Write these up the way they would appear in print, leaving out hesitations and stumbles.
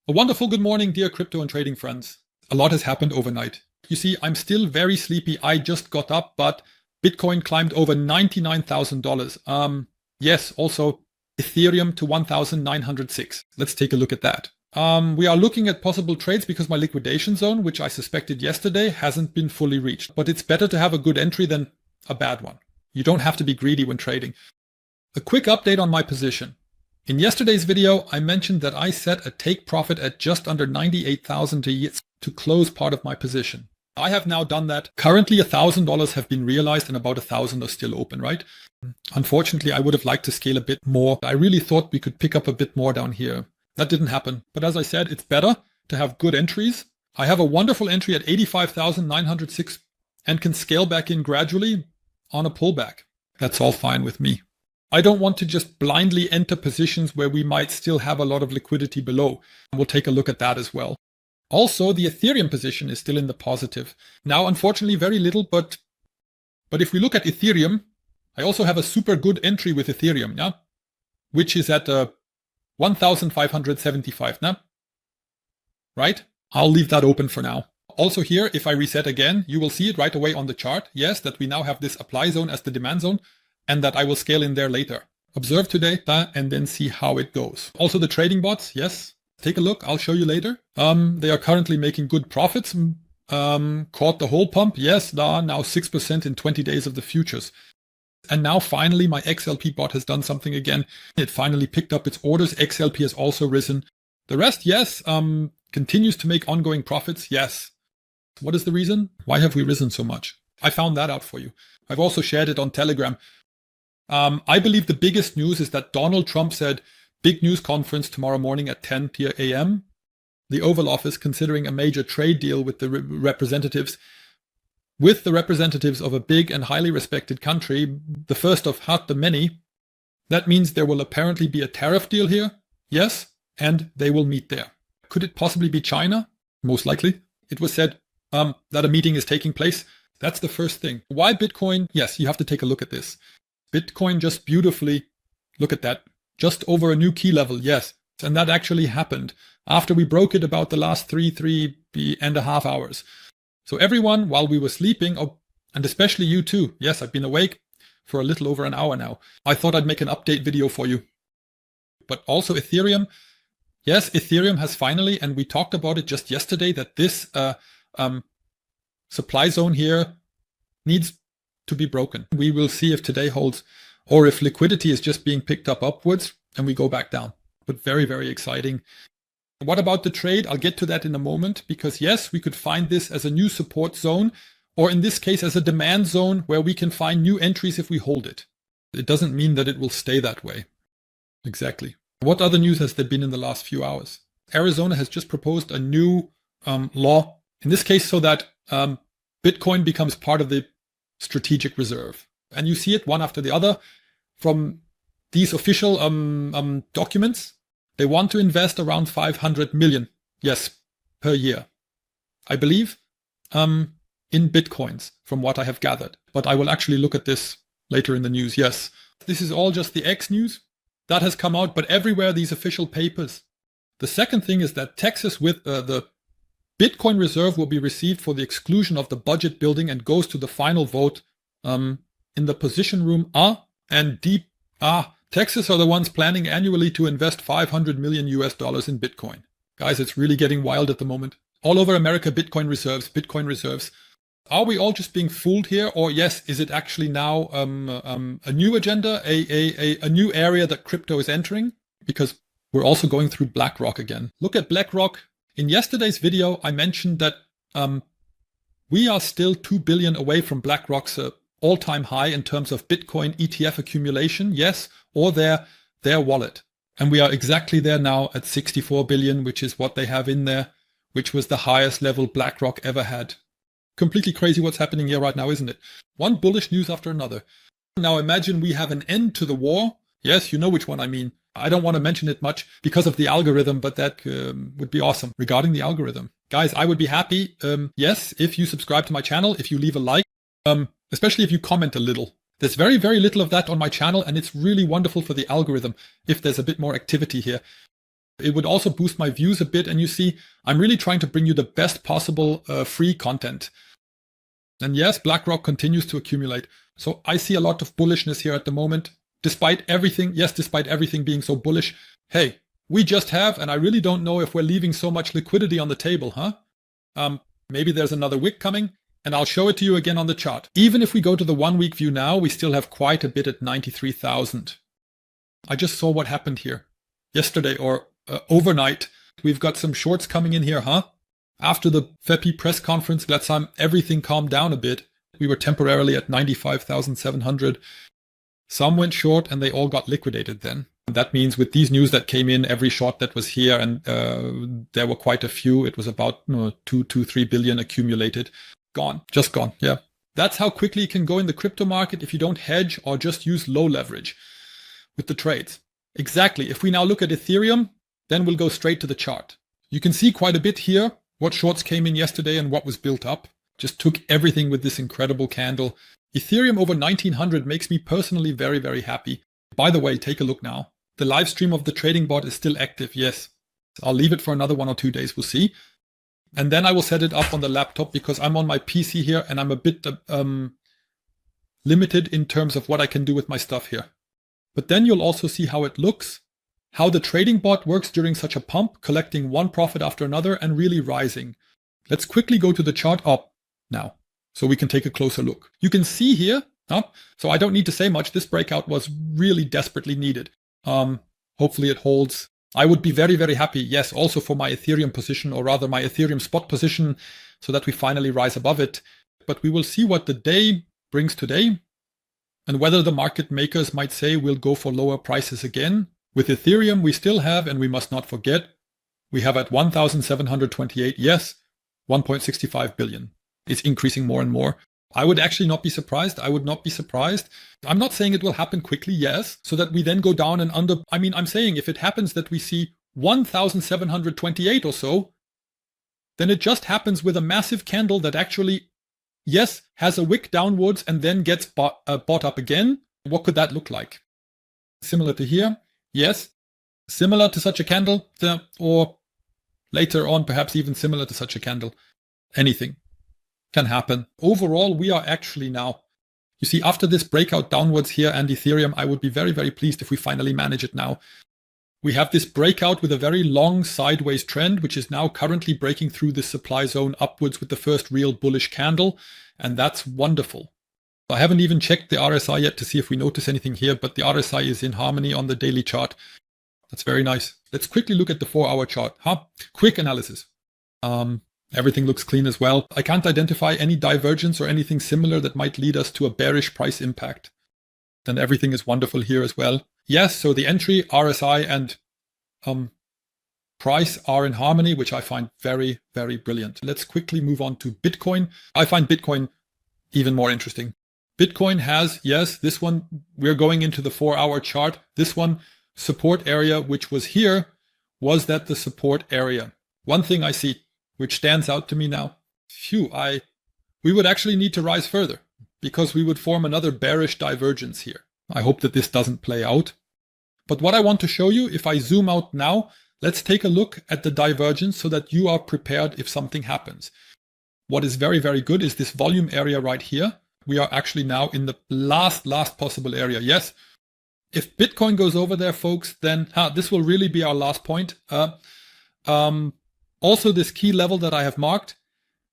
A wonderful good morning, dear crypto and trading friends. A lot has happened overnight. You see, I'm still very sleepy. I just got up, but Bitcoin climbed over $99,000. Yes, also Ethereum to 1,906. Let's take a look at that. We are looking at possible trades because my liquidation zone, which I suspected yesterday, hasn't been fully reached. But it's better to have a good entry than a bad one. You don't have to be greedy when trading. A quick update on my position. In yesterday's video, I mentioned that I set a take profit at just under 98,000 to close part of my position. I have now done that. Currently $1,000 have been realized and about 1,000 are still open, right? Unfortunately, I would have liked to scale a bit more. I really thought we could pick up a bit more down here. That didn't happen. But as I said, it's better to have good entries. I have a wonderful entry at 85,906 and can scale back in gradually on a pullback. That's all fine with me. I don't want to just blindly enter positions where we might still have a lot of liquidity below. We'll take a look at that as well. Also, the Ethereum position is still in the positive. Now, unfortunately, very little, but if we look at Ethereum, I also have a super good entry with Ethereum, yeah? Which is at 1,575 now. Right? I'll leave that open for now. Also here, if I reset again, you will see it right away on the chart. Yes, that we now have this apply zone as the demand zone, and that I will scale in there later. Observe today and then see how it goes. Also the trading bots, yes, take a look, I'll show you later. They are currently making good profits. Caught the whole pump, yes, they are now 6% in 20 days of the futures. And now finally my XLP bot has done something again. It finally picked up its orders. XLP has also risen. The rest, yes, continues to make ongoing profits, yes. What is the reason? Why have we risen so much? I found that out for you. I've also shared it on Telegram. I believe the biggest news is that Donald Trump said, big news conference tomorrow morning at 10 a.m. The Oval Office considering a major trade deal with the representatives of a big and highly respected country, the first of the many. That means there will apparently be a tariff deal here. Yes, and they will meet there. Could it possibly be China? Most likely. It was said that a meeting is taking place. That's the first thing. Why Bitcoin? Yes, you have to take a look at this. Bitcoin just beautifully, look at that, just over a new key level, yes. And that actually happened after we broke it about the last 3.5 hours. So everyone, while we were sleeping, and especially you too, yes, I've been awake for a little over an hour now. I thought I'd make an update video for you. But also Ethereum, yes, Ethereum has finally, and we talked about it just yesterday, that this supply zone here needs to be broken. We will see if today holds or if liquidity is just being picked up upwards and we go back down. But very, very exciting. What about the trade? I'll get to that in a moment because yes, we could find this as a new support zone or in this case as a demand zone where we can find new entries if we hold it. It doesn't mean that it will stay that way. Exactly. What other news has there been in the last few hours? Arizona has just proposed a new law, in this case so that Bitcoin becomes part of the strategic reserve. And you see it one after the other from these official documents. They want to invest around 500 million, yes, per year. I believe in Bitcoins from what I have gathered. But I will actually look at this later in the news, yes. This is all just the X news that has come out, but everywhere these official papers. The second thing is that Texas with the Bitcoin reserve will be received for the exclusion of the budget building and goes to the final vote in the position room A and D. Texas are the ones planning annually to invest $500 million in Bitcoin. Guys, it's really getting wild at the moment. All over America, Bitcoin reserves, Bitcoin reserves. Are we all just being fooled here? Or yes, is it actually now a new agenda, a new area that crypto is entering? Because we're also going through BlackRock again. Look at BlackRock. In yesterday's video, I mentioned that we are still 2 billion away from BlackRock's all-time high in terms of Bitcoin ETF accumulation, yes, or their wallet. And we are exactly there now at 64 billion, which is what they have in there, which was the highest level BlackRock ever had. Completely crazy what's happening here right now, isn't it? One bullish news after another. Now imagine we have an end to the war. Yes, you know which one I mean. I don't want to mention it much because of the algorithm, but that would be awesome. Regarding the algorithm, guys, I would be happy, yes, if you subscribe to my channel, if you leave a like, especially if you comment a little. There's very, very little of that on my channel, and it's really wonderful for the algorithm if there's a bit more activity here. It would also boost my views a bit. And you see, I'm really trying to bring you the best possible free content. And yes, BlackRock continues to accumulate. So I see a lot of bullishness here at the moment. Despite everything, yes, despite everything being so bullish, hey, we just have, and I really don't know if we're leaving so much liquidity on the table, huh? Maybe there's another wick coming, and I'll show it to you again on the chart. Even if we go to the 1 week view now, we still have quite a bit at 93,000. I just saw what happened here yesterday or overnight. We've got some shorts coming in here, huh? After the FEPI press conference, last time everything calmed down a bit. We were temporarily at 95,700. Some went short and they all got liquidated then. That means with these news that came in, every short that was here, and there were quite a few, it was about 3 billion accumulated. Gone, just gone, yeah. That's how quickly it can go in the crypto market if you don't hedge or just use low leverage with the trades. Exactly, if we now look at Ethereum, then we'll go straight to the chart. You can see quite a bit here, what shorts came in yesterday and what was built up. Just took everything with this incredible candle. Ethereum over 1900 makes me personally very, very happy. By the way, take a look now. The live stream of the trading bot is still active, yes. I'll leave it for another 1 or 2 days, we'll see. And then I will set it up on the laptop because I'm on my PC here and I'm a bit limited in terms of what I can do with my stuff here. But then you'll also see how it looks, how the trading bot works during such a pump, collecting one profit after another and really rising. Let's quickly go to the chart up now so we can take a closer look. You can see here, so I don't need to say much, this breakout was really desperately needed. Hopefully it holds. I would be very, very happy, yes, also for my Ethereum position, or rather my Ethereum spot position, so that we finally rise above it. But we will see what the day brings today and whether the market makers might say we'll go for lower prices again. With Ethereum, we still have, and we must not forget, we have at 1,728, yes, 1.65 billion. It's increasing more and more. I would actually not be surprised. I would not be surprised. I'm not saying it will happen quickly, yes, so that we then go down and under. I mean, I'm saying if it happens that we see 1,728 or so, then it just happens with a massive candle that actually, yes, has a wick downwards and then gets bought up again. What could that look like? Similar to here, yes. Similar to such a candle, or later on, perhaps even similar to such a candle. Anything can happen. Overall, we are actually now, you see, after this breakout downwards here and Ethereum, I would be very, very pleased if we finally manage it now. We have this breakout with a very long sideways trend, which is now currently breaking through the supply zone upwards with the first real bullish candle, and that's wonderful. I haven't even checked the RSI yet to see if we notice anything here, but the RSI is in harmony on the daily chart. That's very nice. Let's quickly look at the 4-hour chart. Quick analysis. Everything looks clean as well. I can't identify any divergence or anything similar that might lead us to a bearish price impact. Then everything is wonderful here as well. Yes, so the entry, RSI, and price are in harmony, which I find very, very brilliant. Let's quickly move on to Bitcoin. I find Bitcoin even more interesting. Bitcoin has, yes, this one, we're going into the 4-hour chart. This one, support area, which was here, was that the support area. One thing I see, which stands out to me now, we would actually need to rise further because we would form another bearish divergence here. I hope that this doesn't play out. But what I want to show you, if I zoom out now, let's take a look at the divergence so that you are prepared if something happens. What is very, very good is this volume area right here. We are actually now in the last possible area. Yes, if Bitcoin goes over there, folks, then this will really be our last point. Also, this key level that I have marked,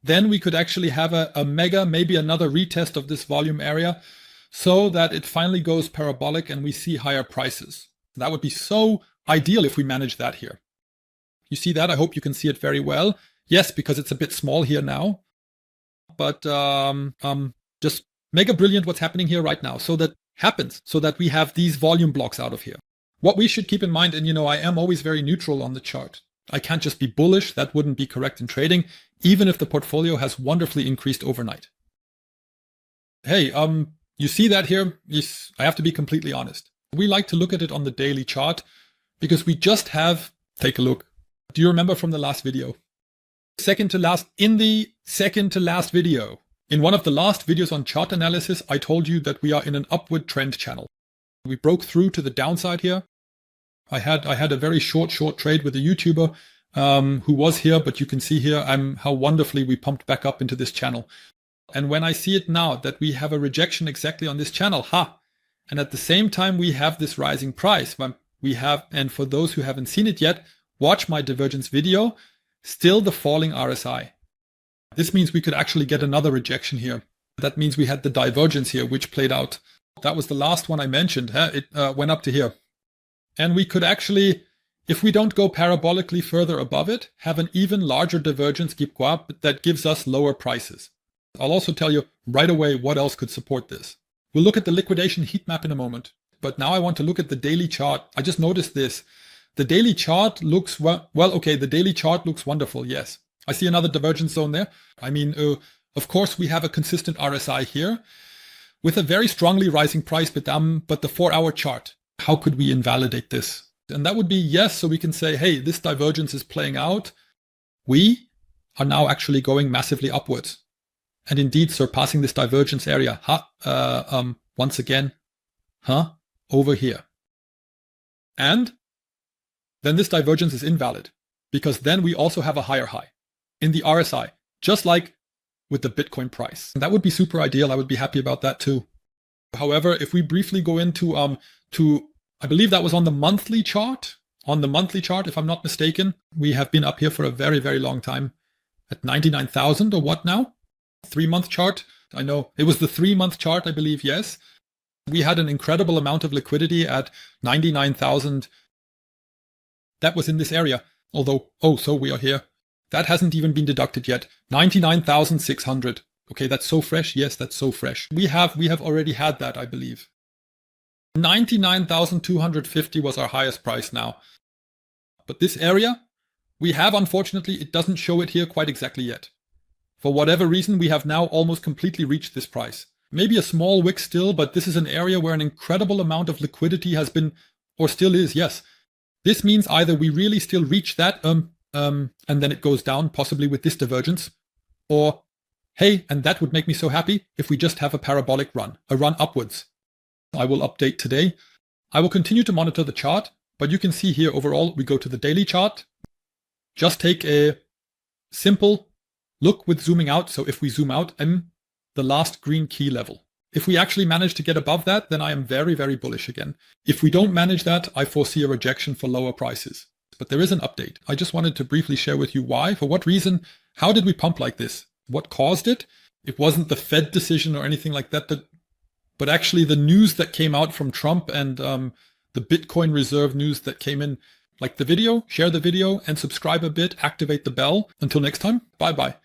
then we could actually have a mega, maybe another retest of this volume area so that it finally goes parabolic and we see higher prices. That would be so ideal if we manage that here. You see that? I hope you can see it very well. Yes, because it's a bit small here now. But just mega brilliant what's happening here right now. So that happens, so that we have these volume blocks out of here. What we should keep in mind, and I am always very neutral on the chart. I can't just be bullish. That wouldn't be correct in trading, even if the portfolio has wonderfully increased overnight. Hey, you see that here? Yes, I have to be completely honest. We like to look at it on the daily chart because we just have, take a look. Do you remember from the last video? In the second to last video, in one of the last videos on chart analysis, I told you that we are in an upward trend channel. We broke through to the downside here. I had a very short trade with a YouTuber who was here, but you can see here how wonderfully we pumped back up into this channel. And when I see it now that we have a rejection exactly on this channel, and at the same time we have this rising price, and for those who haven't seen it yet, watch my divergence video, still the falling RSI. This means we could actually get another rejection here. That means we had the divergence here, which played out. That was the last one I mentioned. It went up to here. And we could actually, if we don't go parabolically further above it, have an even larger divergence that gives us lower prices. I'll also tell you right away what else could support this. We'll look at the liquidation heat map in a moment. But now I want to look at the daily chart. I just noticed this. The daily chart looks, okay, the daily chart looks wonderful, yes. I see another divergence zone there. I mean, of course, we have a consistent RSI here with a very strongly rising price, but the 4-hour chart, how could we invalidate this? And that would be yes, so we can say, hey, this divergence is playing out. We are now actually going massively upwards and indeed surpassing this divergence area. Once again, over here. And then this divergence is invalid because then we also have a higher high in the RSI, just like with the Bitcoin price. And that would be super ideal. I would be happy about that too. However, if we briefly go into, I believe that was on the monthly chart. On the monthly chart, if I'm not mistaken, we have been up here for a very, very long time at 99,000 or what now? 3-month chart. I know it was the 3-month chart, I believe, yes. We had an incredible amount of liquidity at 99,000. That was in this area. Although, so we are here. That hasn't even been deducted yet. 99,600. Okay, that's so fresh. Yes, that's so fresh. We have already had that, I believe. 99,250 was our highest price now. But this area, we have, unfortunately, it doesn't show it here quite exactly yet. For whatever reason, we have now almost completely reached this price. Maybe a small wick still, but this is an area where an incredible amount of liquidity has been, or still is, yes. This means either we really still reach that, and then it goes down, possibly with this divergence, or, hey, and that would make me so happy if we just have a parabolic run, a run upwards. I will update today. I will continue to monitor the chart, but you can see here overall, we go to the daily chart. Just take a simple look with zooming out. So if we zoom out, the last green key level. If we actually manage to get above that, then I am very, very bullish again. If we don't manage that, I foresee a rejection for lower prices. But there is an update. I just wanted to briefly share with you why, for what reason, how did we pump like this? What caused it? It wasn't the Fed decision or anything like that, but actually the news that came out from Trump and the Bitcoin reserve news that came in. Like the video, share the video and subscribe a bit, activate the bell. Until next time, bye-bye.